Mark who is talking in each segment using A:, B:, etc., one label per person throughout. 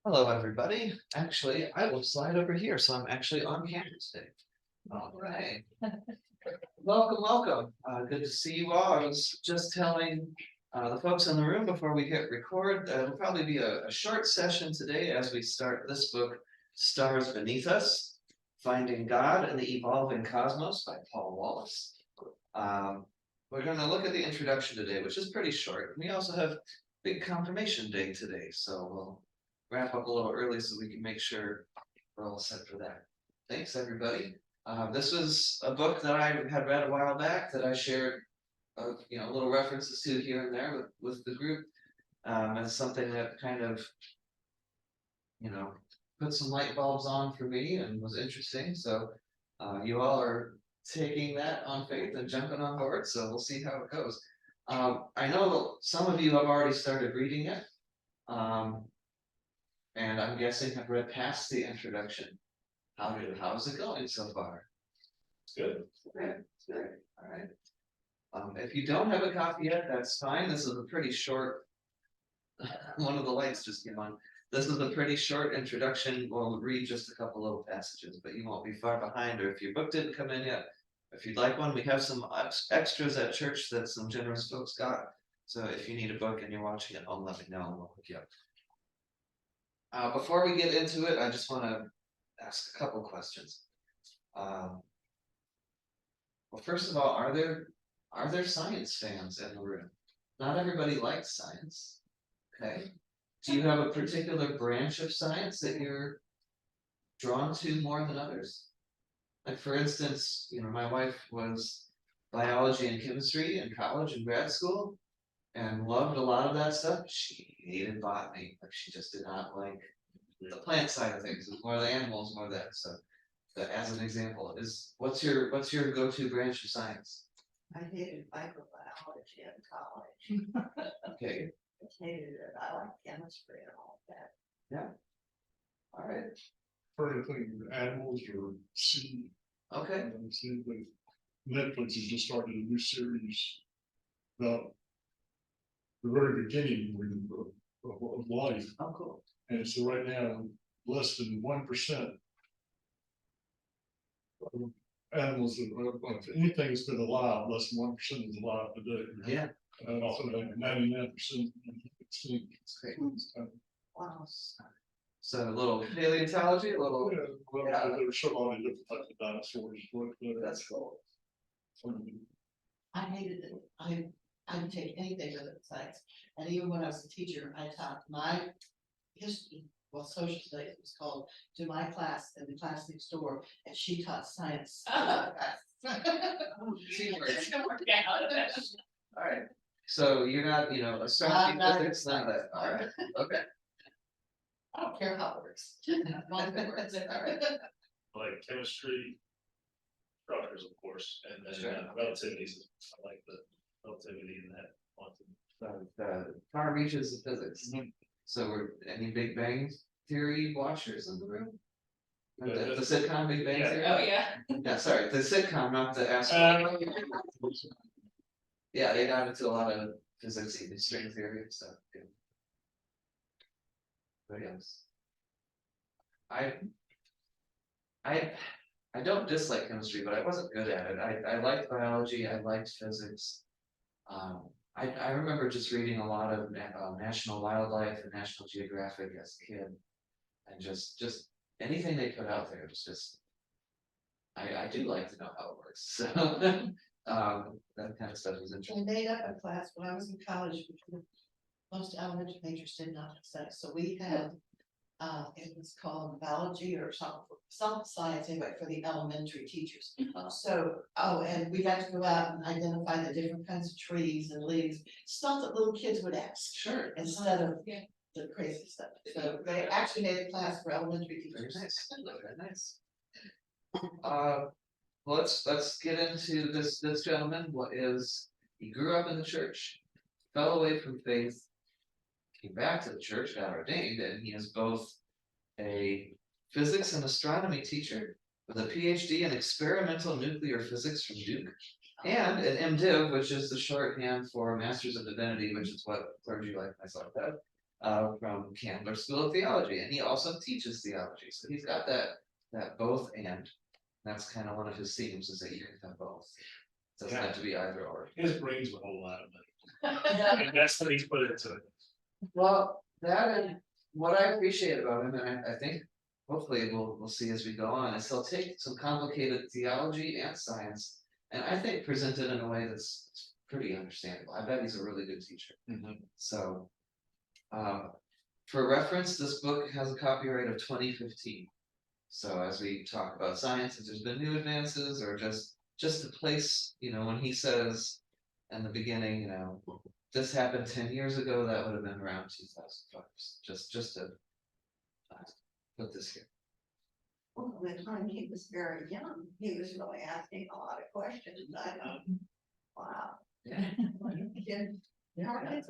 A: Hello, everybody. Actually, I will slide over here, so I'm actually on camera today. All right. Welcome, welcome. Good to see you all. I was just telling the folks in the room before we hit record, it'll probably be a short session today as we start this book, Stars Beneath Us, Finding God in the Evolving Cosmos by Paul Wallace. We're going to look at the introduction today, which is pretty short. We also have big confirmation day today, so we'll wrap up a little early so we can make sure we're all set for that. Thanks, everybody. This was a book that I had read a while back that I shared, little references to here and there with the group. As something that kind of, put some light bulbs on for me and was interesting. So you all are taking that on faith and jumping on board. So we'll see how it goes. I know some of you have already started reading it. And I'm guessing have read past the introduction. How's it going so far?
B: It's good.
A: Good. All right. If you don't have a copy yet, that's fine. This is a pretty short. One of the lights just came on. This is a pretty short introduction. We'll read just a couple little passages, but you won't be far behind. Or if your book didn't come in yet, if you'd like one, we have some extras at church that some generous folks got. So if you need a book and you're watching at home, let me know and we'll hook you up. Before we get into it, I just want to ask a couple questions. Well, first of all, are there science fans in the room? Not everybody likes science. Okay. Do you have a particular branch of science that you're drawn to more than others? Like for instance, my wife was biology and chemistry in college and grad school and loved a lot of that stuff. She hated botany. Like she just did not like the plant side of things. It's more the animals, more that. So as an example, what's your go-to branch of science?
C: I hated microbiology in college.
A: Okay.
C: I hated it. I like chemistry and all that.
A: Yeah. All right.
B: For anything animals or sea.
A: Okay.
B: Netflix has just started a new series about the very beginning of life.
A: Oh, cool.
B: And so right now, less than 1% of animals, anything that's been alive, less than 1% is alive today.
A: Yeah.
B: Also, 99% extinct.
A: Great.
C: Wow.
A: So a little paleontology, a little.
B: Yeah, well, there's so many different types of dinosaurs.
A: That's cool.
C: I hated it. I didn't take anything with it science. And even when I was a teacher, I taught my history, social studies it was called, to my class in the class next door, and she taught science.
A: It's
C: gonna work out.
A: All right. So you're not, astronomy, physics, none of that. All right. Okay.
C: I don't care how it works. As long as it works. All right.
D: Like chemistry, structures, of course, and then
A: Sure.
D: relativities. I like the relativity in that quantum.
A: The far reaches of physics. So we're any Big Bang Theory watchers in the room? The sitcom Big Bang Theory?
E: Oh, yeah.
A: Yeah, sorry, the sitcom, not the astro. Yeah, they got into a lot of physics and string theory and stuff. Yeah. But yes. I don't dislike chemistry, but I wasn't good at it. I liked biology, I liked physics. I remember just reading a lot of National Wildlife and National Geographic as a kid. And just anything they put out there was just, I do like to know how it works. So that kind of stuff is interesting.
C: We made up a class when I was in college, because most elementary majors did not have sex. So we had, it was called biology or some science anyway for the elementary teachers. So, and we got to go out and identify the different kinds of trees and leaves, stuff that little kids would ask.
A: Sure.
C: Instead of the crazy stuff. So they actually made a class for elementary
A: Very
C: teachers.
A: nice. Very nice. Let's get into this gentleman. He grew up in the church, fell away from faith, came back to the church, got ordained, and he is both a physics and astronomy teacher with a PhD in experimental nuclear physics from Duke, and an MDiv, which is the shorthand for Masters of Divinity, which is what clergy like myself have. from Candler School of Theology, and he also teaches theology, so he's got that both and. That's kind of one of his themes, is that you can have both. Doesn't have to be either or.
D: His brains a whole lot of money. And that's what he's put into it.
A: Well, that and what I appreciate about him, and I think hopefully we'll see as we go on, is he'll take some complicated theology and science, and I think present it in a way that's pretty understandable. I bet he's a really good teacher. So, for reference, this book has a copyright of 2015. So as we talk about science, if there's been new advances, or just to place, when he says in the beginning, this happened 10 years ago, that would have been around 2005. Just to put this here.
E: Well, the time he was very young, he was really asking a lot of questions. I know. Wow.
A: Yeah.
E: Yeah.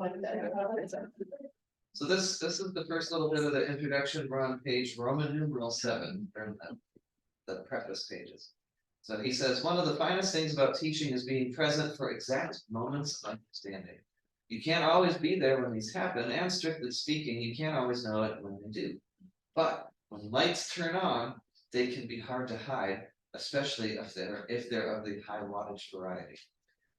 A: So this is the first little bit of the introduction. We're on page Roman numeral 7, or the preface pages. So he says, one of the finest things about teaching is being present for exact moments of understanding. You can't always be there when these happen, and strictly speaking, you can't always know it when they do. But when lights turn on, they can be hard to hide, especially if they're of the high wattage variety.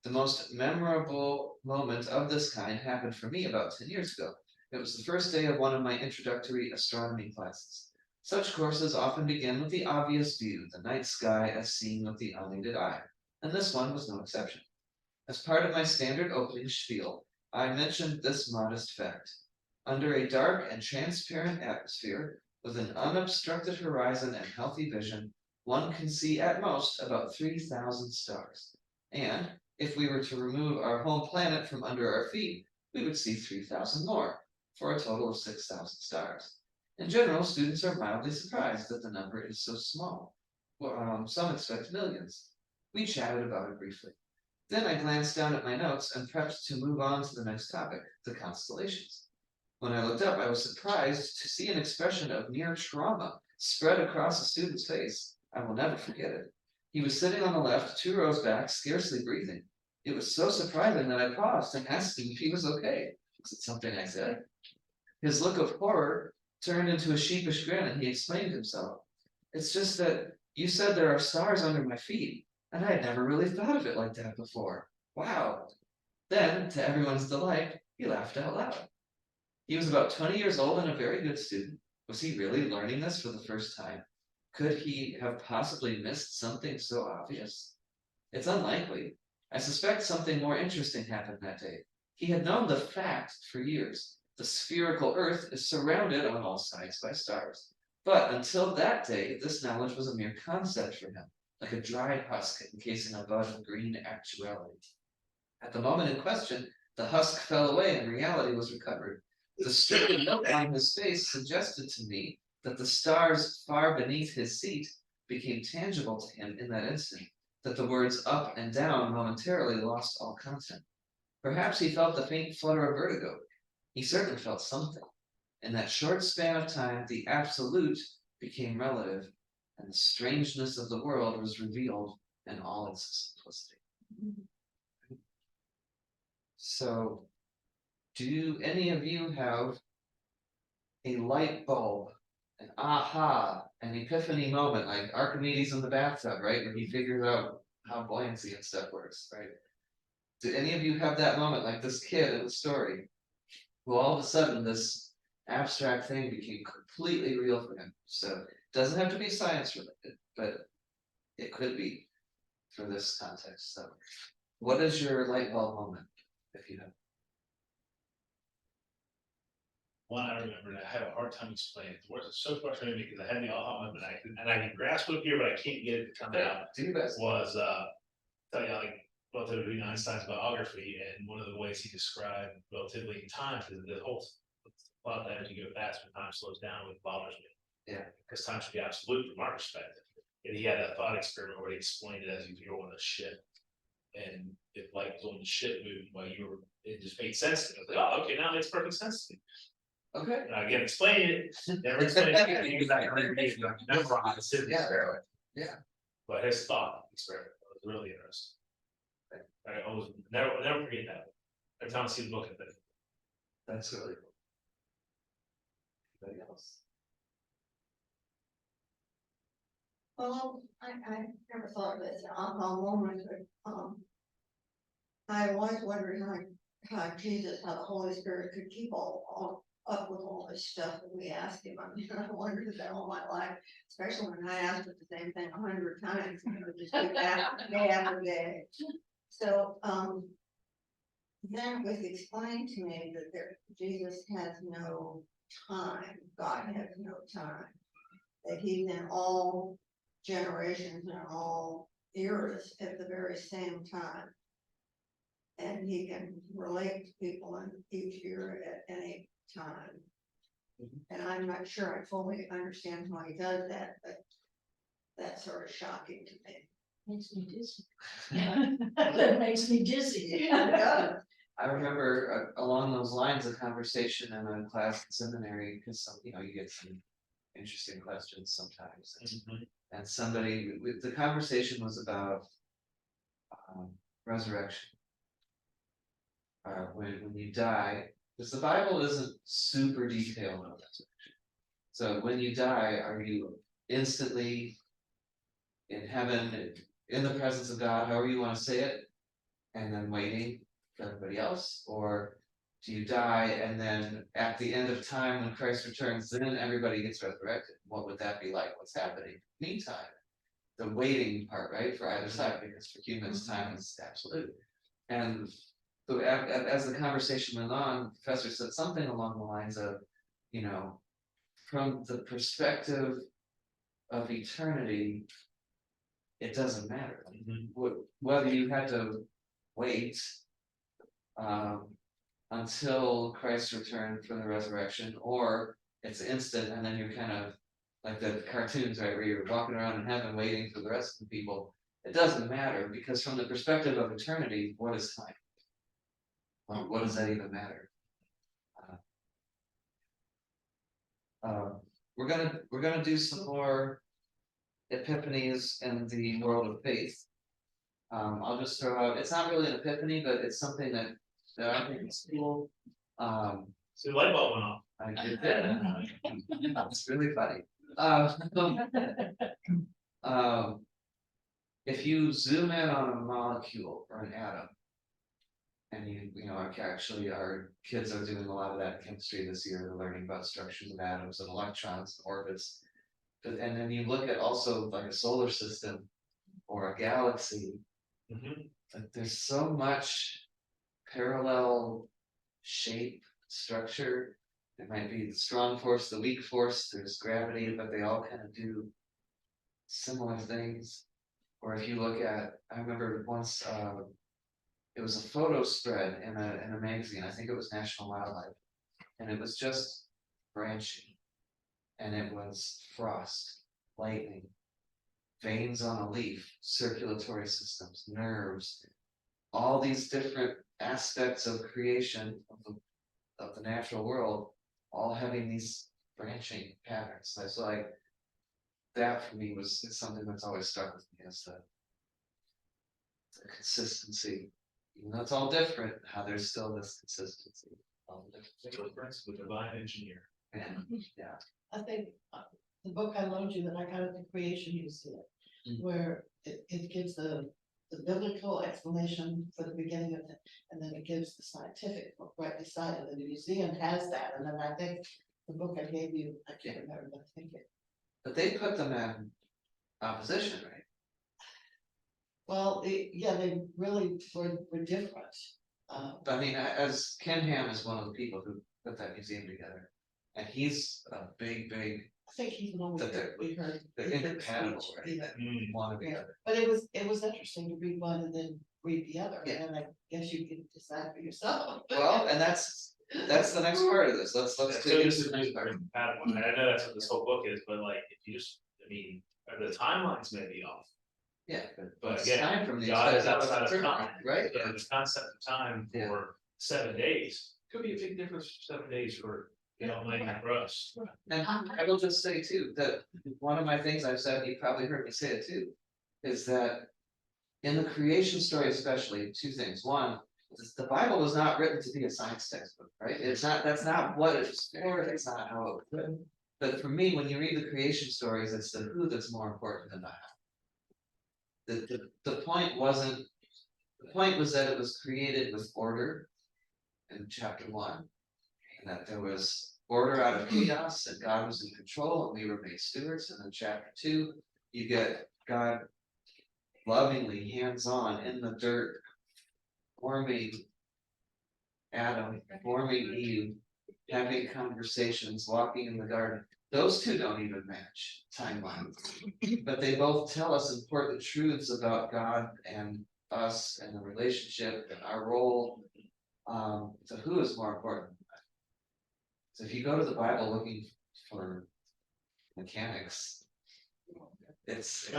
A: The most memorable moment of this kind happened for me about 10 years ago. It was the first day of one of my introductory astronomy classes. Such courses often begin with the obvious view, the night sky as seen with the unaided eye, and this one was no exception. As part of my standard opening spiel, I mentioned this modest fact. Under a dark and transparent atmosphere, with an unobstructed horizon and healthy vision, one can see at most about 3,000 stars. And if we were to remove our home planet from under our feet, we would see 3,000 more, for a total of 6,000 stars. In general, students are mildly surprised that the number is so small. Some expect millions. We chatted about it briefly. Then I glanced down at my notes and prepped to move on to the next topic, the constellations. When I looked up, I was surprised to see an expression of near trauma spread across the student's face. I will never forget it. He was sitting on the left, 2 rows back, scarcely breathing. It was so surprising that I paused and asked him if he was okay. Was it something I said? His look of horror turned into a sheepish grin, and he explained himself. It's just that you said there are stars under my feet, and I had never really thought of it like that before. Wow. Then, to everyone's delight, he laughed out loud. He was about 20 years old and a very good student. Was he really learning this for the first time? Could he have possibly missed something so obvious? It's unlikely. I suspect something more interesting happened that day. He had known the fact for years. The spherical Earth is surrounded on all sides by stars. But until that day, this knowledge was a mere concept for him, like a dry husk encasing a bud of green actuality. At the moment in question, the husk fell away and reality was recovered. The stricken look on his face suggested to me that the stars far beneath his seat became tangible to him in that instant, that the words up and down momentarily lost all content. Perhaps he felt the faint flutter of vertigo. He certainly felt something. In that short span of time, the absolute became relative, and the strangeness of the world was revealed in all its simplicity. So, do any of you have a light bulb, an aha, an epiphany moment, like Archimedes in the bathtub, right? Where he figures out how buoyancy and stuff works, right? Did any of you have that moment, like this kid in the story, who all of a sudden this abstract thing became completely real for him? So it doesn't have to be science related, but it could be for this context. So what is your light bulb moment, if you have?
D: One I remember, and I had a hard time explaining it. The words are so frustrating because I had the aha moment, and I can grasp it up here, but I can't get it to come out.
A: Do you guys?
D: Was tell you like relativity Einstein's biography, and one of the ways he described relativity in time is the whole thought that as you go fast, when time slows down, it bothers me.
A: Yeah.
D: Because time should be absolute from our perspective. And he had a thought experiment where he explained it as if you're on a ship. And if light was on the ship moving while you were, it just made sense to me. I was like, oh, okay, now it makes perfect sense to me.
A: Okay.
D: And again, explain it, never explain it, because I memorize it.
A: Yeah.
D: But his thought experiment was really interesting. I always never forget that. Every time I see the book, I think.
A: That's really cool. Anybody else?
E: Well, I never thought of it as an aha moment, but, I always wondered how Jesus, how the Holy Spirit could keep all up with all this stuff that we asked him. I mean, I wondered that all my life, especially when I asked it the same thing 100 times, and it would just keep asking day after day. So, then it was explained to me that Jesus has no time, God has no time, that he's in all generations and all eras at the very same time. And he can relate to people in each era at any time. And I'm not sure I fully understand how he does that, but that's sort of shocking to me.
F: Makes me dizzy. That makes me dizzy.
E: Yeah.
A: I remember along those lines of conversation in a class in seminary, because some, you get some interesting questions sometimes. And somebody, the conversation was about resurrection. When you die, because the Bible isn't super detailed on resurrection. So when you die, are you instantly in heaven, in the presence of God, however you want to say it, and then waiting for everybody else? Or do you die and then at the end of time when Christ returns, then everybody gets resurrected? What would that be like? What's happening? Meantime, the waiting part, right, for either side, because for humans, time is absolute. And so as the conversation went on, the professor said something along the lines of, from the perspective of eternity, it doesn't matter. Whether you had to wait until Christ returned for the resurrection, or it's instant and then you're kind of like the cartoons, right, where you're walking around in heaven waiting for the rest of the people. It doesn't matter, because from the perspective of eternity, what is time? Well, what does that even matter? We're gonna do some more epiphanies in the world of faith. I'll just throw out, it's not really an epiphany, but it's something that I think is cool.
D: So the light bulb went off.
A: I did that. It's really funny. If you zoom in on a molecule or an atom, and actually our kids are doing a lot of that in chemistry this year. They're learning about structures of atoms and electrons and orbits. And then you look at also like a solar system or a galaxy. Like there's so much parallel shape, structure. It might be the strong force, the weak force, there's gravity, but they all kind of do similar things. Or if you look at, I remember once it was a photo spread in a magazine, I think it was National Wildlife, and it was just branching, and it was frost, lightning, veins on a leaf, circulatory systems, nerves, all these different aspects of creation of the natural world, all having these branching patterns. That's like that for me is something that's always stuck with me, is the consistency. Even though it's all different, how there's still this consistency.
D: The difference with divine engineer.
A: And
C: I think the book I loaned you that I got at the Creation Museum, where it gives the biblical explanation for the beginning of it, and then it gives the scientific book right beside it, and the museum has that, and then I think the book I gave you, I can't remember, but I think it.
A: but they put them in opposition, right?
C: Well, they really were different.
A: I mean, as Ken Ham is one of the people who put that museum together, and he's a big
C: I think he's the one
A: That
C: we heard.
A: they're
C: we heard
A: incompatible,
C: speech,
A: right?
C: yeah.
A: One or the
C: Yeah,
A: other.
C: but it was interesting to read one and then read the other,
A: Yeah.
C: and I guess you can decide for yourself.
A: Well, and that's the next part of this. Let's
D: So
A: dig
D: this
A: into
D: is
A: the next part.
D: compatible, and I know that's what this whole book is, but like, if you just, I mean, the timelines may be off.
A: Yeah,
D: But
A: it's
D: again,
A: time from the
D: God is
A: expected
D: outside of
A: return,
D: time,
A: right?
D: So this concept of time
A: Yeah.
D: for 7 days, could be a big difference for 7 days for, Almighty for us.
A: And I will just say too, that one of my things I've said, you probably heard me say it too, is that in the creation story especially, two things. One, The Bible was not written to be a science textbook, right? It's not, that's not what it's for, that's not how it was written. But for me, when you read the creation stories, it's the who that's more important than the how. The point wasn't, the point was that it was created with order in chapter 1. And that there was order out of chaos, and God was in control, and we were made stewards. And then chapter 2, you get God lovingly hands-on in the dirt, forming Adam, forming Eve, having conversations, walking in the garden. Those two don't even match timelines, but they both tell us important truths about God and us and the relationship and our role. So who is more important? So if you go to the Bible looking for mechanics, it's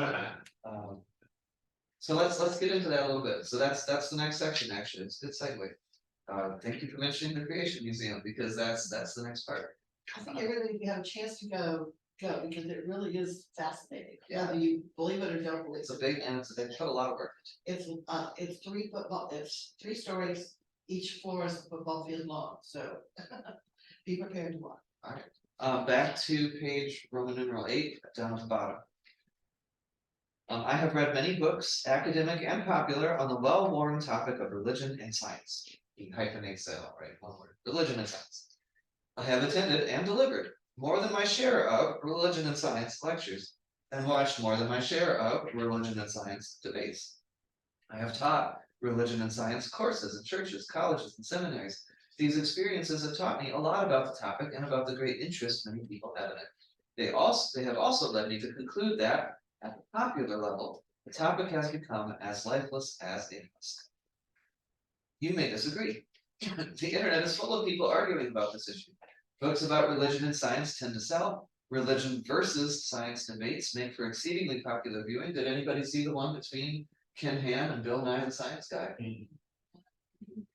A: so let's get into that a little bit. So that's the next section. Actually, it's a good segue. Thank you for mentioning the Creation Museum, because that's the next part.
C: I think everybody, if you have a chance to go, because it really is fascinating.
A: Yeah.
C: Whether you believe it or don't believe
A: It's a
C: it.
A: big, and they put a lot of work.
C: It's 3 stories, each floor is a football field long, so be prepared to walk.
A: Back to page Roman numeral 8, down at the bottom. I have read many books, academic and popular, on the well-worn topic of religion and science. You hyphenate cell, right? One word. Religion and science. I have attended and delivered more than my share of religion and science lectures, and watched more than my share of religion and science debates. I have taught religion and science courses in churches, colleges, and seminaries. These experiences have taught me a lot about the topic and about the great interest many people have in it. They have also led me to conclude that, at the popular level, the topic has become as lifeless as a husk. You may disagree. The internet is full of people arguing about this issue. Books about religion and science tend to sell. Religion versus science debates make for exceedingly popular viewing. Did anybody see the one between Ken Ham and Bill Nye the Science Guy?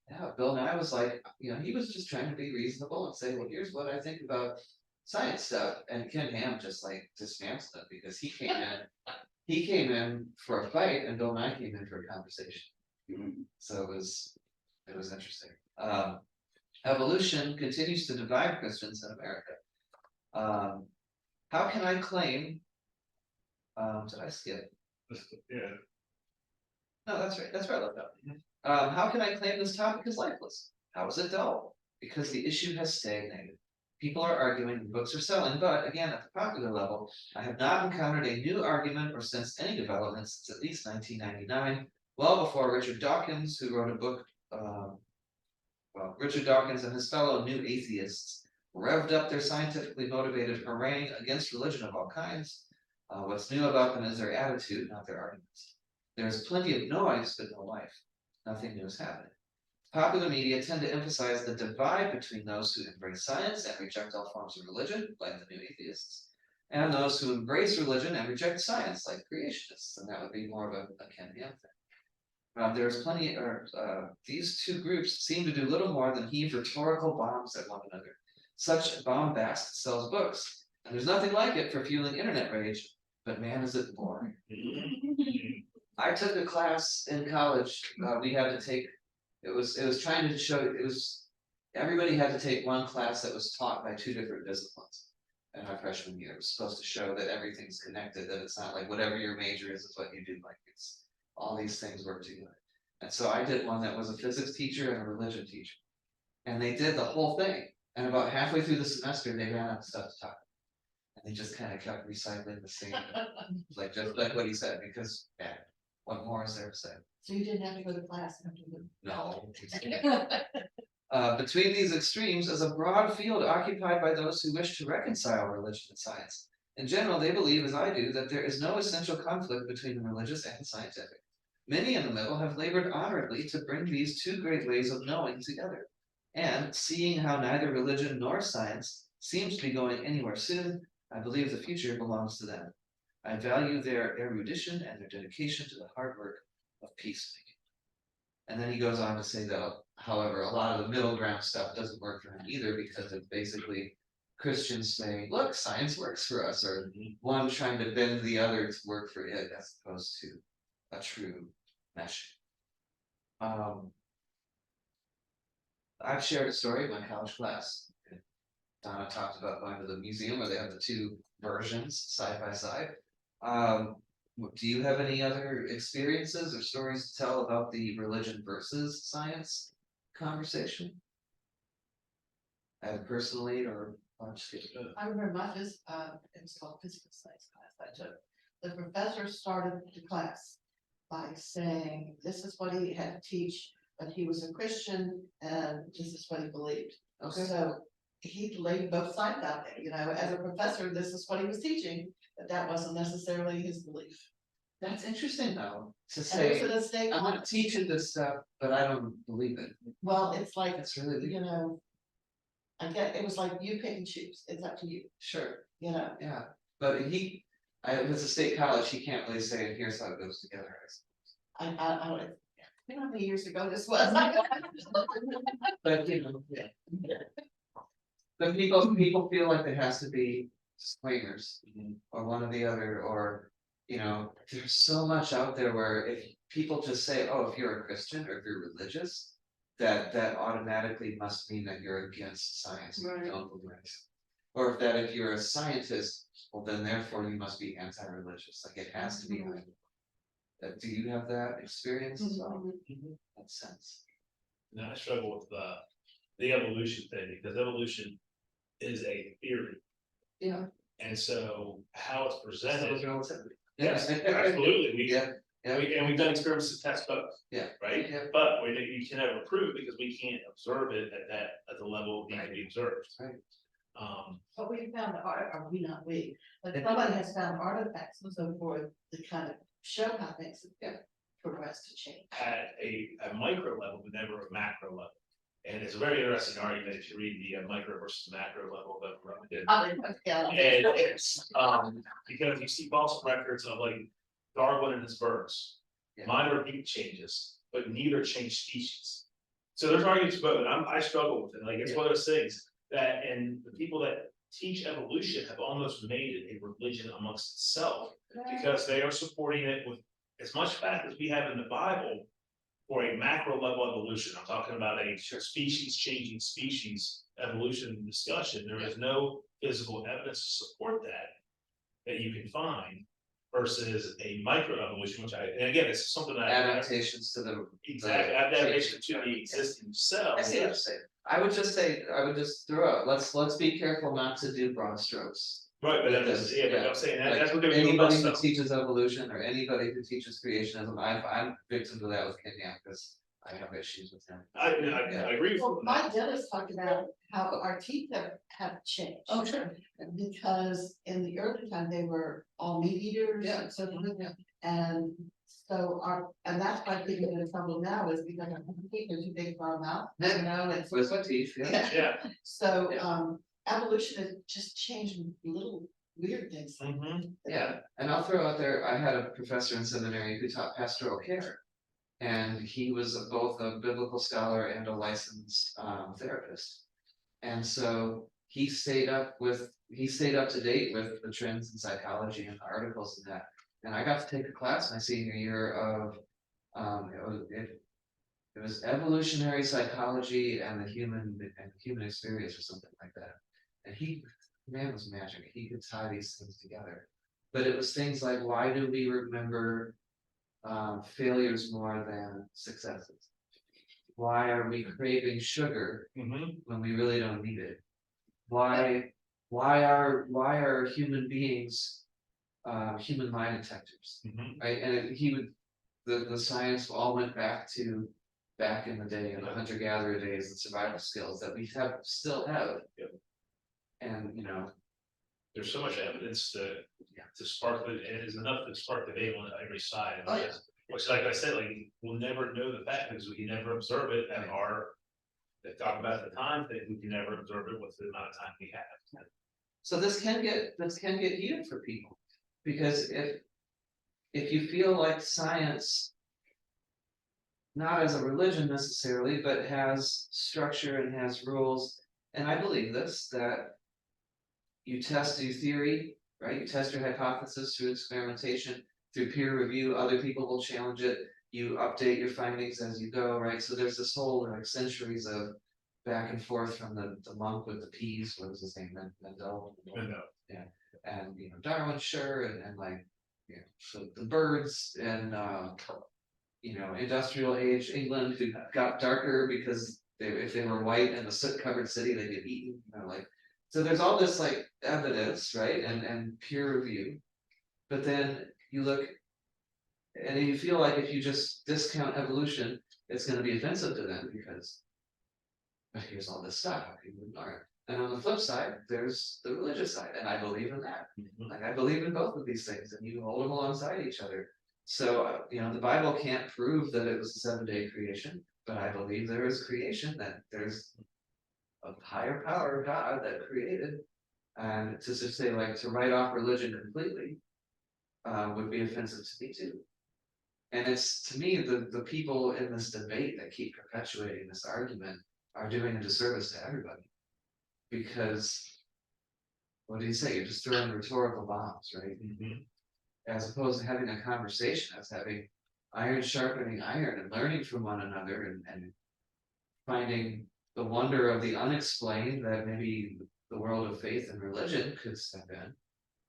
A: Yeah, Bill Nye was like, he was just trying to be reasonable and say, well, here's what I think about science stuff. And Ken Ham just like dismantled it, because he came in for a fight, and Bill Nye came in for a conversation. So it was interesting. Evolution continues to divide Christians in America. How can I claim? Did I skip?
B: Yeah,
A: No, that's right. That's right. I left out. How can I claim this topic is lifeless? How is it dull? Because the issue has stagnated. People are arguing, and books are selling, but again, at the popular level, I have not encountered a new argument or sensed any developments since at least 1999, well before Richard Dawkins, who wrote a book. Richard Dawkins and his fellow new atheists revved up their scientifically motivated harangue against religion of all kinds. What's new about them is their attitude, not their arguments. There is plenty of noise, but no life. Nothing new is happening. Popular media tend to emphasize the divide between those who embrace science and reject all forms of religion, like the new atheists, and those who embrace religion and reject science, like creationists, and that would be more of a Ken Ham thing. There's plenty, these two groups seem to do little more than heave rhetorical bombs at one another. Such bombast sells books, and there's nothing like it for fueling internet rage, but man, is it boring. I took a class in college, we had to take, it was trying to show, everybody had to take one class that was taught by 2 different disciplines. In our freshman year, it was supposed to show that everything's connected, that it's not like whatever your major is what you do, like it's all these things work together. And so I did one that was a physics teacher and a religion teacher. And they did the whole thing. And about halfway through the semester, they ran out of stuff to talk about. And they just kind of kept recycling the same, just like what he said, because what more is there to say?
C: So you didn't have to go to class after the.
A: No. Between these extremes is a broad field occupied by those who wish to reconcile religion and science. In general, they believe, as I do, that there is no essential conflict between the religious and the scientific. Many in the middle have labored honorably to bring these 2 great ways of knowing together. And seeing how neither religion nor science seems to be going anywhere soon, I believe the future belongs to them. I value their erudition and their dedication to the hard work of peacemaking. And then he goes on to say that, however, a lot of the middle ground stuff doesn't work for him either, because it's basically Christians saying, look, science works for us, or one trying to bend the other to work for it, as opposed to a true mesh. I've shared a story in my college class. Donna talked about going to the museum where they have the two versions side by side. Do you have any other experiences or stories to tell about the religion versus science conversation? Either personally or just kidding.
C: I remember it was called physical science class I took. The professor started the class by saying, this is what he had to teach, but he was a Christian and this is what he believed.
A: Okay.
C: So he laid both sides out there, you know, as a professor, this is what he was teaching, but that wasn't necessarily his belief.
A: That's interesting though, to
C: And
A: say,
C: it was a state
A: I'm gonna
C: conference.
A: teach you this stuff, but I don't believe it.
C: Well, it's like,
A: That's really,
C: you know, it was like you pick and choose, it's up to you,
A: sure,
C: you know.
A: yeah, but it was a state college, he can't really say, here's how it goes together.
C: I don't, you know how many years ago this was?
A: But you know, yeah. But people feel like there has to be disclaimers, or one or the other, or, you know, there's so much out there where if people just say, oh, if you're a Christian or if you're religious, that automatically must mean that you're against science, and
C: Right.
A: you don't believe it. Or if you're a scientist, well, then therefore you must be anti-religious, like it has to be.
C: Mhm.
A: Do you have that experience as well?
C: Mhm.
A: That sense?
D: And I struggle with the evolution thing, because evolution is a theory,
A: Yeah.
D: and so how it's
A: So
D: presented.
A: relatively.
D: Yes, absolutely,
A: Yeah, yeah.
D: and we've done experiments to test both.
A: Yeah.
D: Right,
A: Yeah.
D: but you can never prove it because we can't observe it at the level it needs to be observed.
A: Right.
C: But we found but somebody has found artifacts and so forth to kind of show how things have progressed to change.
D: At a micro level, but never a macro level. And it's a very interesting argument if you read the micro versus macro level of it. And it's, because you see fossil records of like Darwin and his birds.
A: Yeah.
D: Minor beat changes, but neither change species. So there's arguments about it, I struggle with it, like, it's one of those things that, and the people that teach evolution have almost made it a religion amongst itself. Because they are supporting it with as much fact as we have in the Bible. For a macro level evolution, I'm talking about a species changing species evolution discussion, there is no physical evidence to support that you can find. Versus a micro evolution, which and again, it's something that.
A: Adaptations to the.
D: Exactly, adaptation to the existing cell.
A: I see what you're saying. I would just throw out, let's be careful not to do broad strokes.
D: Right, but
A: with
D: that's,
A: this,
D: yeah, but I'm saying that,
A: Like,
D: that's what they're doing.
A: anybody who
D: Stuff.
A: teaches evolution or anybody who teaches creationism, I'm victim to that with Kenya, because I have issues with him.
D: I agree with
C: Well,
D: you.
C: my dentist talked about how our teeth have changed.
A: Oh, sure.
C: Because in the early time, they were all meat eaters.
A: Yeah.
C: And so, and so and that's why people get in trouble now is because our teeth are too big for our mouth, you know, and so.
A: With my teeth, yeah.
D: Yeah.
C: So,
A: Yeah.
C: Evolution has just changed little weird things.
A: Yeah, and I'll throw out there, I had a professor in seminary who taught pastoral care. And he was both a biblical scholar and a licensed therapist. And so he stayed up to date with the trends in psychology and the articles and that. And I got to take a class my senior year of it was evolutionary psychology and the human experience or something like that. And man was magic. He could tie these things together. But it was things like, why do we remember failures more than successes? Why are we craving sugar when we really don't need it? Why are human beings human lie detectors? Right? And the science all went back in the day, in the hunter-gatherer days, the survival skills that we still have.
D: Yep.
A: And you know,
D: There's so much evidence to spark it, and it is enough to spark debate on every side.
A: Oh, yeah.
D: Which, like I said, like, we'll never know the fact because we can never observe it at they talk about the time thing, we can never observe it with the amount of time we have.
A: so this can get heated for people, because if you feel like science, not as a religion necessarily, but has structure and has rules, and I believe this, that you test your theory, right? You test your hypothesis through experimentation, through peer review, other people will challenge it, you update your findings as you go, right? So there's this whole like centuries of back and forth from the monk with the peas, what was his name, Mendel? And, you know, Darwin, sure, and like, you know, so the birds and, you know, industrial age England who got darker because if they were white in a soot covered city, they'd get eaten, you know, like, so there's all this like evidence, right, and peer review, but then you look, and you feel like if you just discount evolution, it's gonna be offensive to them because but here's all this stuff, how can you ignore it? And on the flip side, there's the religious side, and I believe in that. Like I believe in both of these things, and you hold them alongside each other. So you know, the Bible can't prove that it was a 7-day creation, but I believe there is creation, that there's a higher power, God, that created. And to just say like to write off religion completely would be offensive to me too. And it's to me the people in this debate that keep perpetuating this argument are doing a disservice to everybody. Because what do you say? You're just throwing rhetorical bombs, right? As opposed to having a conversation, as having iron sharpening iron and learning from one another and finding the wonder of the unexplained that maybe the world of faith and religion could step in,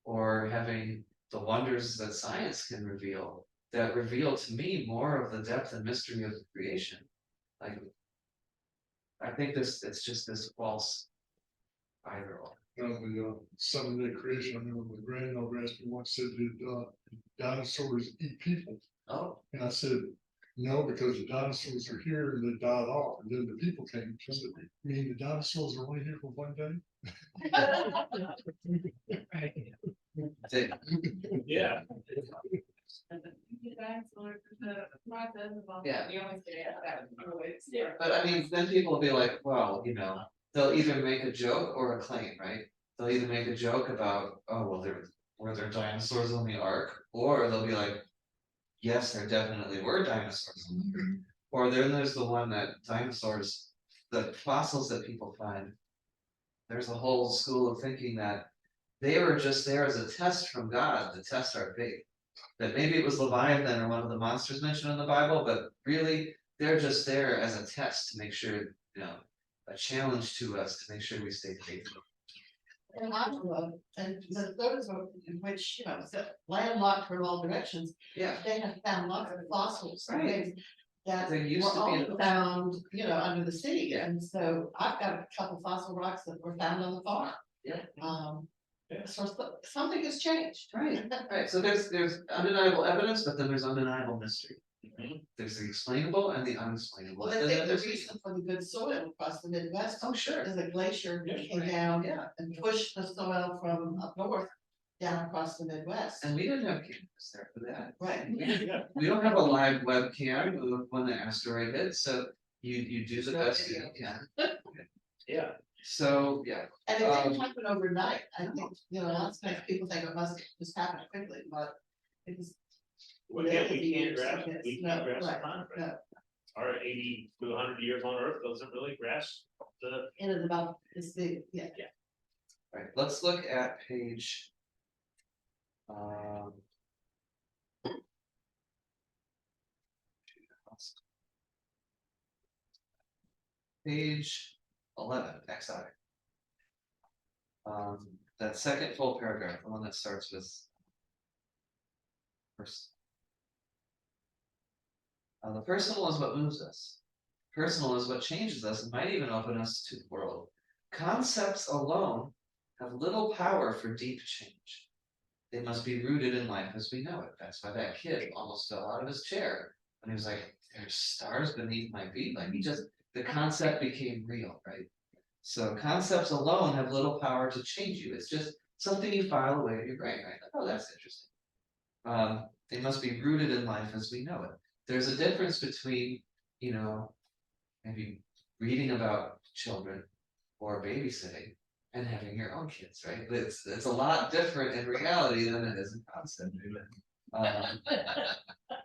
A: or having the wonders that science can reveal that reveal to me more of the depth and mystery of the creation. Like, I think it's just this false either or.
B: You know, the 7-day creation, I remember my grandmother asked me once, said, did dinosaurs eat people?
A: Oh,
B: And I said, no, because the dinosaurs are here and they died off, and then the people came. She said, you mean the dinosaurs are only here for one day?
D: Yeah.
A: Yeah, but I mean, then people will be like, well, you know, they'll either make a joke or a claim, right? They'll either make a joke about, oh, well, were there dinosaurs on the ark? Or they'll be like, yes, there definitely were dinosaurs on the ark. Or then there's the one that dinosaurs, the fossils that people find, there's a whole school of thinking that they were just there as a test from God to test our faith. That maybe it was Leviathan or one of the monsters mentioned in the Bible, but really they're just there as a test to make sure, you know, a challenge to us to make sure we stay faithful.
C: And Iowa, and the photos of in which, you know, it's landlocked from all directions,
A: Yeah,
C: they have found lots of fossils and
A: Right.
C: things that
A: There used
C: were
A: to be an
C: all
A: ocean.
C: found, you know, under the sea, and so I've got a couple fossil rocks that were found on the farm.
A: Yeah.
C: So something has changed.
A: Right. Right, so there's undeniable evidence, but then there's undeniable mystery. There's the explainable and the unexplainable.
C: Well, I
A: And
C: think
A: then
C: the
A: there's
C: reason for the good soil across the Midwest
A: oh, sure,
C: is a glacier
D: Yeah,
C: came
D: right.
C: down
A: yeah,
C: and pushed the soil from up north down across the Midwest.
A: and we didn't have cameras there for that.
C: Right.
A: We don't have a live webcam of when the asteroid hits, so you do the best that you can.
D: Yeah.
A: So, yeah,
C: And it didn't happen overnight. I think, you know, lots of times people think it must just happen quickly, but it was.
D: We can't
C: years, I
D: grasp,
C: guess.
D: we
C: No,
D: can't grasp
C: right,
D: the time frame.
C: no.
D: Our 80 to 100 years on Earth doesn't really grasp the.
C: It is about this big, yeah.
A: right, let's look at page. Um. Page 11, exotic. That second full paragraph, the one that starts with. First. The personal is what moves us. Personal is what changes us and might even open us to the world. Concepts alone have little power for deep change. They must be rooted in life as we know it. That's why that kid almost fell out of his chair. And he was like, there's stars beneath my feet. Like the concept became real, right? So concepts alone have little power to change you. It's just something you file away in your brain, right? Like, oh, that's interesting. They must be rooted in life as we know it. There's a difference between, you know, maybe reading about children or babysitting and having your own kids, right? It's a lot different in reality than it is in concept.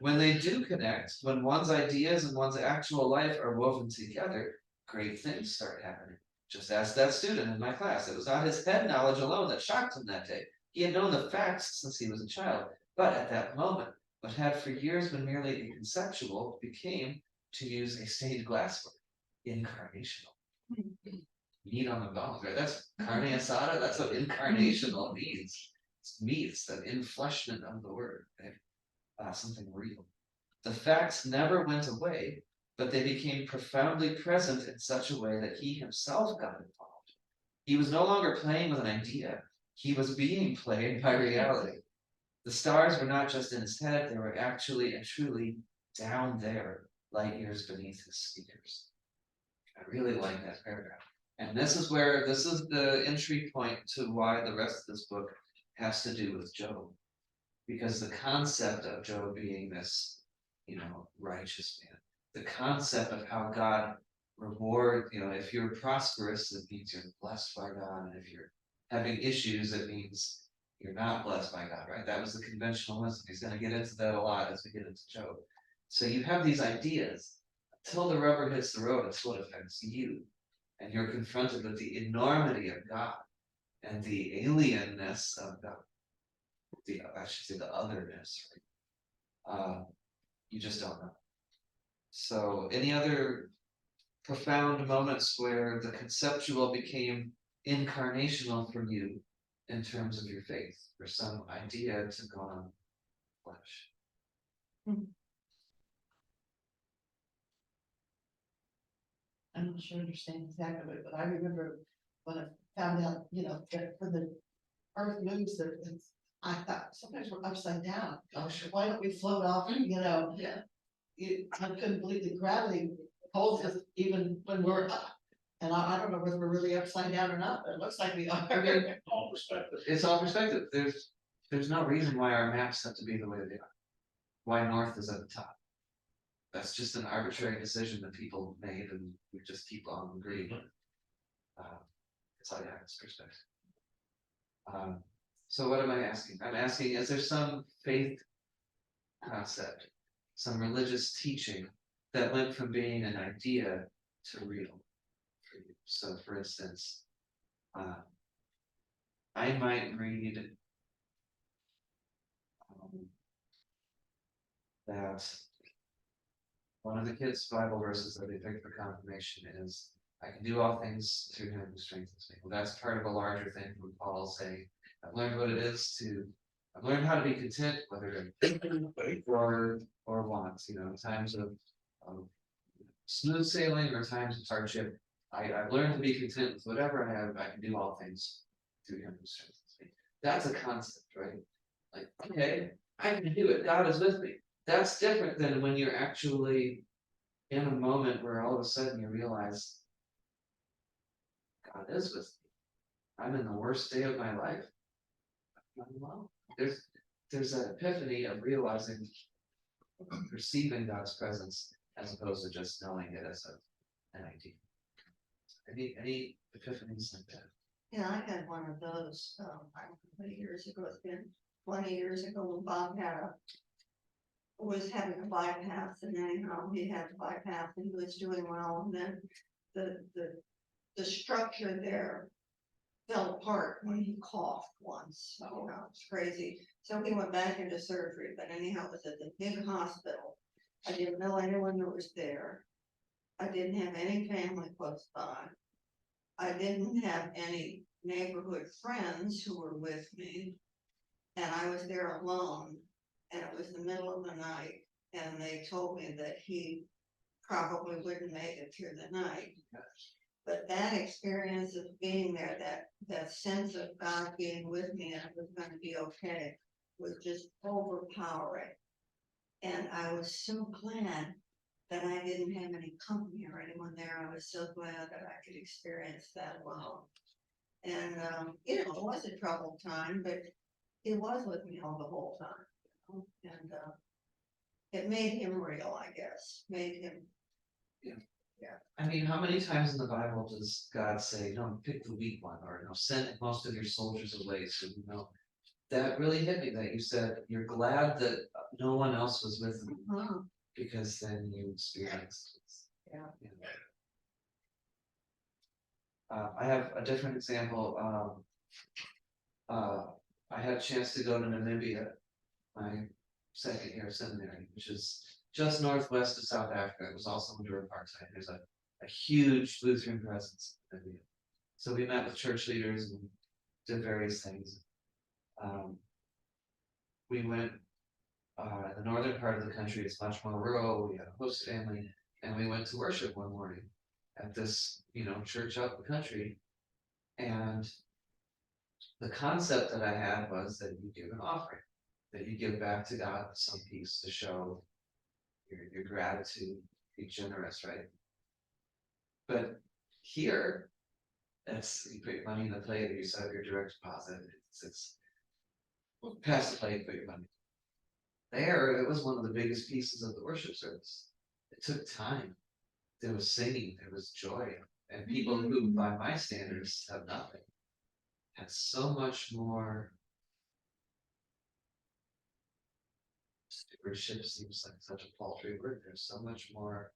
A: When they do connect, when one's ideas and one's actual life are woven together, great things start happening. Just ask that student in my class. It was not his head knowledge alone that shocked him that day. He had known the facts since he was a child, but at that moment, what had for years been merely a conceptual became, to use a stained glass word, incarnational. Meat on the bones, right? That's carne asada, that's what incarnational means. It's meat, it's the infleshment of the word, right? Something real. The facts never went away, but they became profoundly present in such a way that he himself got involved. He was no longer playing with an idea, he was being played by reality. The stars were not just in his head, they were actually and truly down there, light years beneath his speakers. I really like that paragraph. And this is the entry point to why the rest of this book has to do with Job. Because the concept of Job being this, righteous man, the concept of how God if you're prosperous, it means you're blessed by God. And if you're having issues, it means you're not blessed by God, right? That was the conventional wisdom. He's going to get into that a lot as we get into Job. So you have these ideas until the rubber hits the road, it's what affects you. And you're confronted with the enormity of God and the alienness of God. I should say the otherness, right? You just don't know. So any other profound moments where the conceptual became incarnational for you in terms of your faith, or some idea took on flesh?
C: I'm not sure I understand exactly, but I remember when I found out, that when the earth moves, I thought sometimes we're upside down.
A: Oh, sure.
C: Why don't we float off,
E: Yeah.
C: I couldn't believe the gravity holds us even when we're up. And I don't know whether we're really upside down or not, but it looks like we are.
A: I mean,
D: All perspective.
A: it's all perspective. There's no reason why our maps have to be the way they are. Why north is at the top. That's just an arbitrary decision that people made, and we just keep on agreeing. It's all it's perspective. So what am I asking? I'm asking, is there some faith concept, some religious teaching that went from being an idea to real for you? So for instance, I might read that one of the kids' Bible verses that they picked for confirmation is, I can do all things through him who strengthens me. Well, that's part of a larger thing from Paul saying, I've learned what it is I've learned how to be content, whether or want, times of smooth sailing or times of hardship. I've learned to be content with whatever I have. I can do all things through him who strengthens me. That's a concept, right? Like, okay, I can do it. God is with me. That's different than when you're actually in a moment where all of a sudden you realize God is with me. I'm in the worst day of my life. I'm alone. There's an epiphany of realizing, perceiving God's presence as opposed to just knowing it as an idea. Any epiphanies like that?
E: Yeah, I had one of those, I don't know how many years ago, it's been 20 years ago, when Bob was having a bypass, and anyhow, he had a bypass and he was doing well, and then the structure there fell apart when he coughed once. It's crazy. So he went back into surgery, but anyhow, it was at the big hospital. I didn't know anyone that was there. I didn't have any family close by. I didn't have any neighborhood friends who were with me. And I was there alone, and it was the middle of the night, and they told me that he probably wouldn't make it through the night. But that experience of being there, that sense of God being with me and it was going to be okay, was just overpowering. And I was so glad that I didn't have any company or anyone there. I was so glad that I could experience that alone. And, it was a troubled time, but he was with me all the whole time. And it made him real, I guess, made him.
A: Yeah. I mean, how many times in the Bible does God say, no, pick the weak one, or send most of your soldiers away? So that really hit me, that you said you're glad that no one else was with you, because then you experienced it.
C: Yeah.
A: I have a different example. I had a chance to go to Namibia, my second year of seminary, which is just northwest of South Africa. It was also under apartheid. There's a a huge Lutheran presence. So we met with church leaders and did various things. We went, the northern part of the country is much more rural, we had a host family, and we went to worship one morning at this, church out in the country. And the concept that I had was that you give an offering, that you give back to God some piece to show your gratitude, be generous, right? But here, you put your money in the plate, or you set up your direct deposit, it's pass the plate, put your money. There, it was one of the biggest pieces of the worship service. It took time. There was singing, there was joy, and people who, by my standards, have nothing, had so much more. Stewardship seems like such a paltry word. There's so much more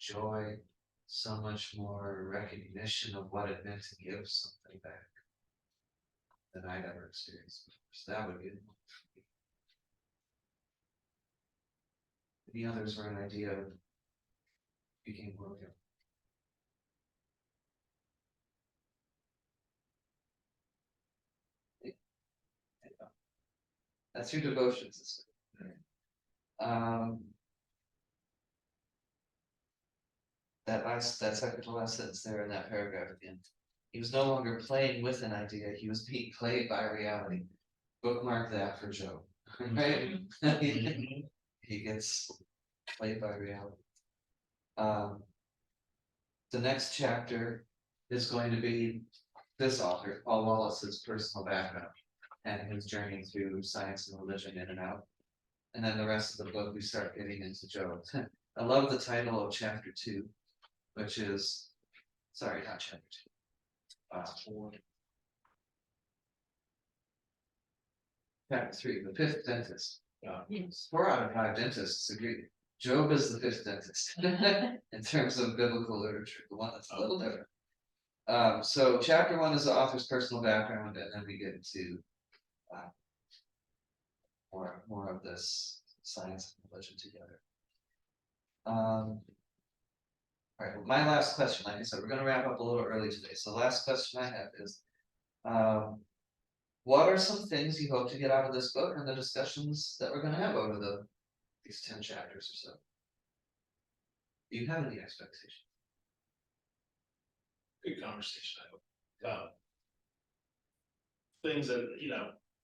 A: joy, so much more recognition of what it meant to give something back than I'd ever experienced before. So that would be it. The others were an idea of became more real. That's your devotions this week. That second to last sentence there in that paragraph again. He was no longer playing with an idea, he was being played by reality. Bookmark that for Joe. Right? He gets played by reality. The next chapter is going to be this author, Paul Wallace's personal background and his journey through science and religion in and out. And then the rest of the book, we start getting into Job. I love the title of chapter 2, which is, sorry, not chapter 2. Chapter 3, the fifth dentist. 4 out of 5 dentists agree. Job is the fifth dentist in terms of biblical literature, the one that's a little different. So chapter 1 is the author's personal background, and then we get into more of this science and religion together. All right, well, my last question, like I said, we're going to wrap up a little early today. So the last question I have is, what are some things you hope to get out of this book and the discussions that we're going to have over these 10 chapters or so? Do you have any expectations?
D: Good conversation, I hope. Things that,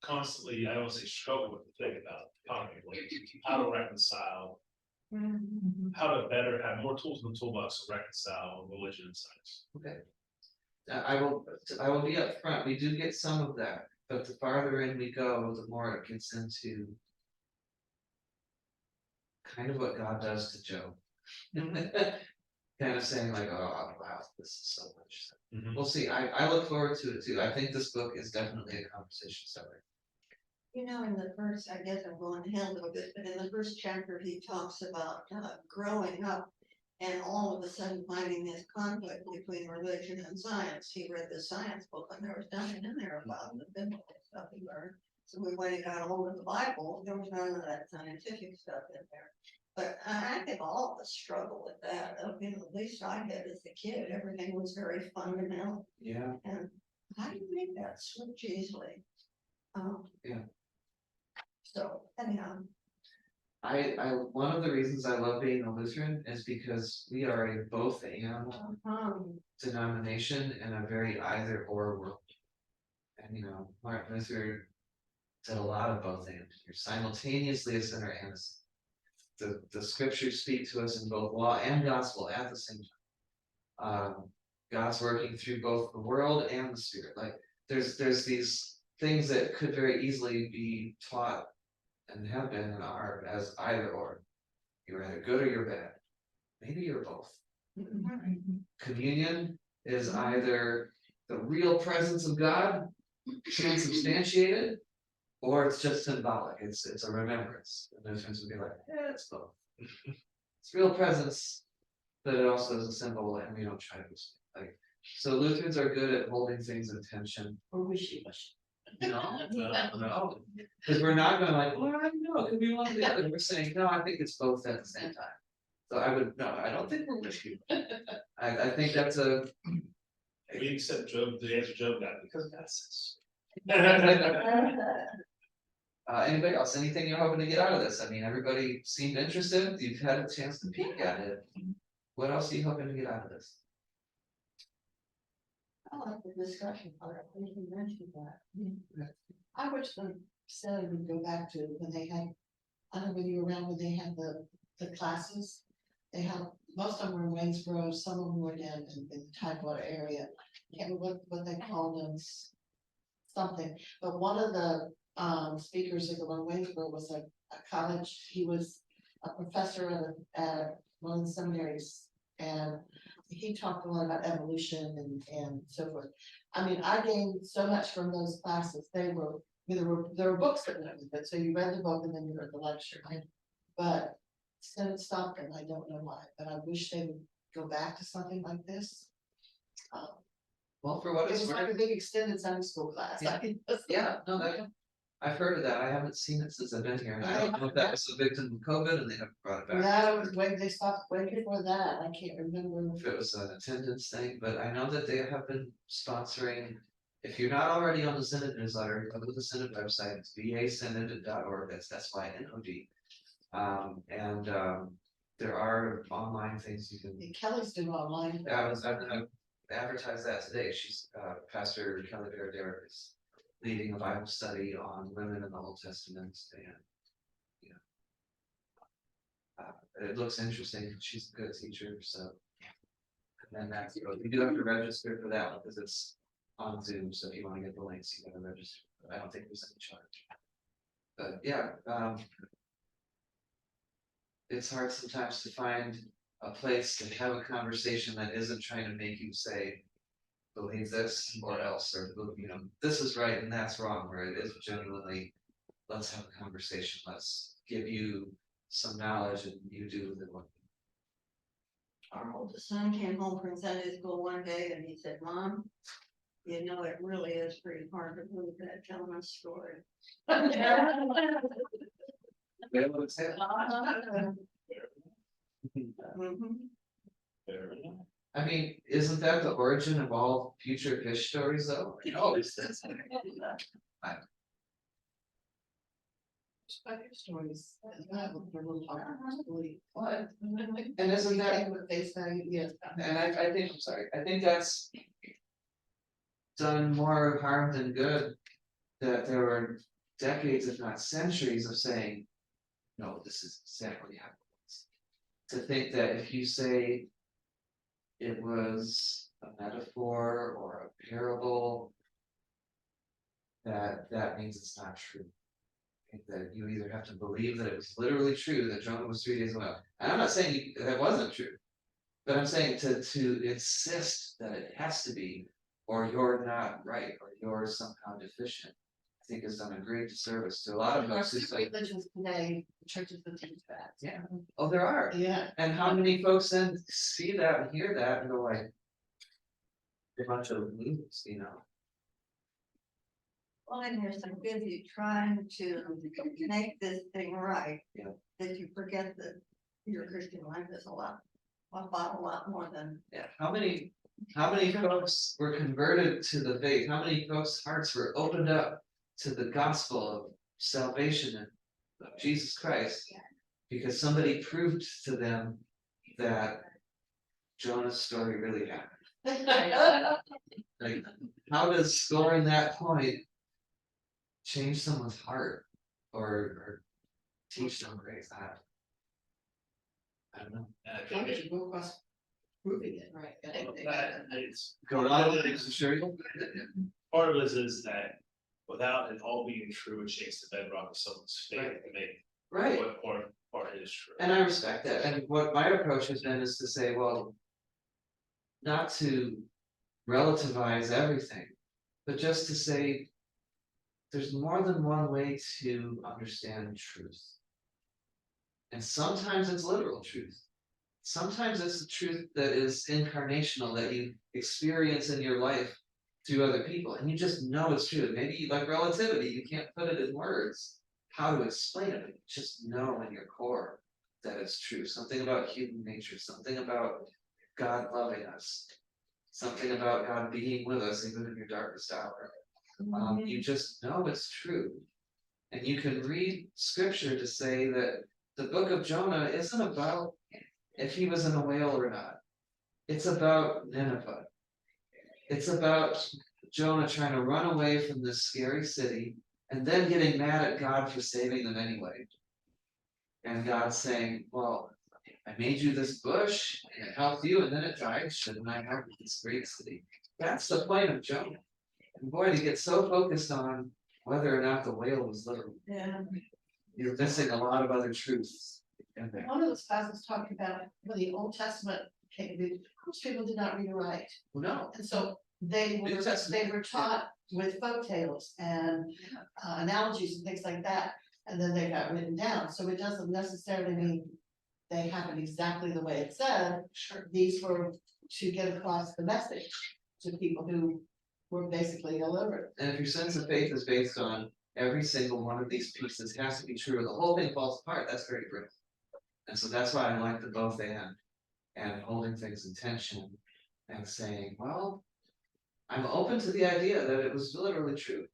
D: constantly, I don't say struggle with the thing about economy, like how to reconcile, how to better have more tools in the toolbox to reconcile religion and science.
A: Okay. I will be up front. We do get some of that, but the farther in we go, the more it gets into kind of what God does to Job. Kind of saying like, oh wow, this is so much. We'll see. I look forward to it too. I think this book is definitely a conversation starter.
E: In the first, I guess I'm going ahead a little bit, but in the first chapter, he talks about growing up and all of a sudden finding this conflict between religion and science. He read the science book and there was nothing in there about the biblical stuff he learned. So we went and got a hold of the Bible, there was none of that scientific stuff in there. But I think all of us struggle with that. At least I did as a kid. Everything was very fundamental.
A: Yeah.
E: And how do you make that switch easily?
A: Yeah.
E: So anyhow.
A: One of the reasons I love being a Lutheran is because we are a both and denomination in a very either or world. And Martin Luther did a lot of both and. You're simultaneously a sinner and a sinner. The scriptures speak to us in both law and gospel at the same time. God's working through both the world and the spirit. Like there's these things that could very easily be taught and have been and are as either or. You're either good or you're bad. Maybe you're both. Communion is either the real presence of God transubstantiated, or it's just symbolic. It's a remembrance. And Lutherans would be like, it's both. It's real presence, but it also is a symbol, and we don't try to like. So Lutherans are good at holding things in tension.
F: Or wishy-washy.
A: No, because we're not going like, well, I don't know, it could be one or the other. We're saying, no, I think it's both at the same time. So I would, no, I don't think we're with you. I think that's a,
D: We accept Job, the answer Job got because God says.
A: anybody else, anything you're hoping to get out of this? I mean, everybody seemed interested, you've had a chance to peek at it. What else are you hoping to get out of this?
C: I like the discussion part, I think you mentioned that. I wish the Sally would go back to when they had, I don't know whether you were around when they had the classes. They have, most of them were in Waynesboro, some of them were down in the Tidewater area. Can't remember what they called them, something, but one of the speakers at the one in Waynesboro was a college, he was a professor at one of the seminaries. And he talked a lot about evolution and so forth. I mean, I gained so much from those classes. There were books that went with it, so you read the book and then you heard the lecture. But instead it stopped, and I don't know why, but I wish they would go back to something like this.
A: Well, for what
C: It
A: it's
C: was like
A: worth,
C: a big extended Sunday school class.
A: Yeah. yeah, no, I've heard of that, I haven't seen it since I've been here, and I don't know if that was a victim of COVID and they haven't brought it back.
C: Yeah, it was way, they stopped way before that, I can't remember.
A: If it was an attendance thing, but I know that they have been sponsoring. If you're not already on the Synod newsletter, go to the Synod website, it's vasynod.org, that's SYNOD. There are online things you can.
C: Kelly's doing online.
A: I'm gonna advertise that today, she's, Pastor Kelly Derrick is leading a Bible study on women in the Old Testament, and. It looks interesting, she's a good teacher, so. And then that's, you do have to register for that one, because it's on Zoom, so if you wanna get the links, you gotta register, I don't think there's any charge. But yeah, it's hard sometimes to find a place to have a conversation that isn't trying to make you say, believe this or else, or, this is right and that's wrong, where it is genuinely, let's have a conversation, let's give you some knowledge and you do with it what.
E: Our oldest son came home from Sunday school one day and he said, Mom, you know, it really is pretty hard to believe that gentleman's story.
A: Be able to say it.
E: Mhm.
D: Fair enough.
A: I mean, isn't that the origin of all future fish stories though? It always is.
C: Stories, that would be a little hard to believe.
A: What? And isn't that,
C: What they say, yes.
A: and I think, I'm sorry, I think that's. Done more harm than good. That there were decades, if not centuries, of saying. No, this is exactly how it was. To think that if you say. It was a metaphor or a parable. That means it's not true. That you either have to believe that it was literally true that Jonah was 3 days away. And I'm not saying that wasn't true, but I'm saying to insist that it has to be, or you're not right, or you're somehow deficient. I think has done a great disservice to a lot of
C: There are
A: folks who
C: some
A: say,
C: religions today, churches that teach that.
A: yeah, oh, there are.
C: Yeah.
A: And how many folks then see that and hear that and go like. A bunch of losers,
E: Well, and you're so busy trying to make this thing right.
A: Yeah.
E: That you forget that your Christian life is a lot more than.
A: Yeah, how many folks were converted to the faith? How many folks' hearts were opened up to the gospel of salvation and of Jesus Christ? Because somebody proved to them that Jonah's story really happened. Like, how does scoring that point change someone's heart or teach them grace? I don't know.
D: And I
C: How
D: think
C: did you go across proving it, right?
D: it's
A: Go on, sure.
D: part of it is that without it all being true, it shakes the bedrock of someone's faith
A: Right.
D: to make
A: Right.
D: what part is true.
A: And I respect that, and what my approach has been is to say, well. Not to relativize everything, but just to say. There's more than one way to understand truth. And sometimes it's literal truth. Sometimes it's the truth that is incarnational that you experience in your life through other people, and you just know it's true. Maybe like relativity, you can't put it in words, how to explain it, but you just know in your core that is true, something about human nature, something about God loving us. Something about God being with us even in your darkest hour. You just know it's true. And you can read scripture to say that the book of Jonah isn't about if he was in a whale or not. It's about Nineveh. It's about Jonah trying to run away from this scary city and then getting mad at God for saving them anyway. And God saying, well, I made you this bush and it helped you and then it died. Shouldn't I help this great city? That's the point of Jonah. And boy, to get so focused on whether or not the whale was literal,
C: Yeah.
A: you're missing a lot of other truths in there.
C: One of those classes talked about when the Old Testament came, most people did not read or write.
A: No,
C: And so they
A: New
C: were,
A: Testament,
C: they were taught with folk tales and analogies and things like that. And then they got written down. So it doesn't necessarily mean they happened exactly the way it said.
A: sure.
C: These were to get across the message to people who were basically illiterate.
A: And if your sense of faith is based on every single one of these pieces has to be true, or the whole thing falls apart, that's very brittle. And so that's why I like the both and holding things in tension and saying, well, I'm open to the idea that it was literally true.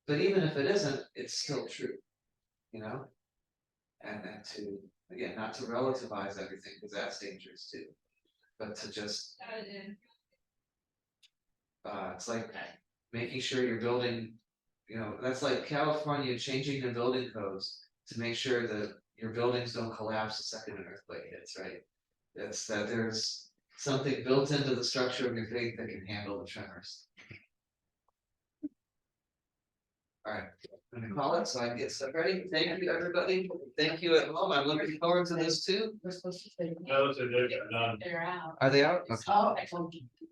A: But even if it isn't, it's still true, you know? And to, again, not to relativize everything, because that's dangerous too. But to just it's like making sure you're building, you know, that's like California changing their building codes to make sure that your buildings don't collapse the second an earthquake hits, right? It's that there's something built into the structure of your faith that can handle the tremors. All right, I'm gonna call it so I can get stuff ready. Thank you, everybody. Thank you at home. I'm looking forward to this too.
C: We're supposed to say.
D: No, they're done.
F: They're out.
A: Are they out? Okay.
F: Oh, excellent.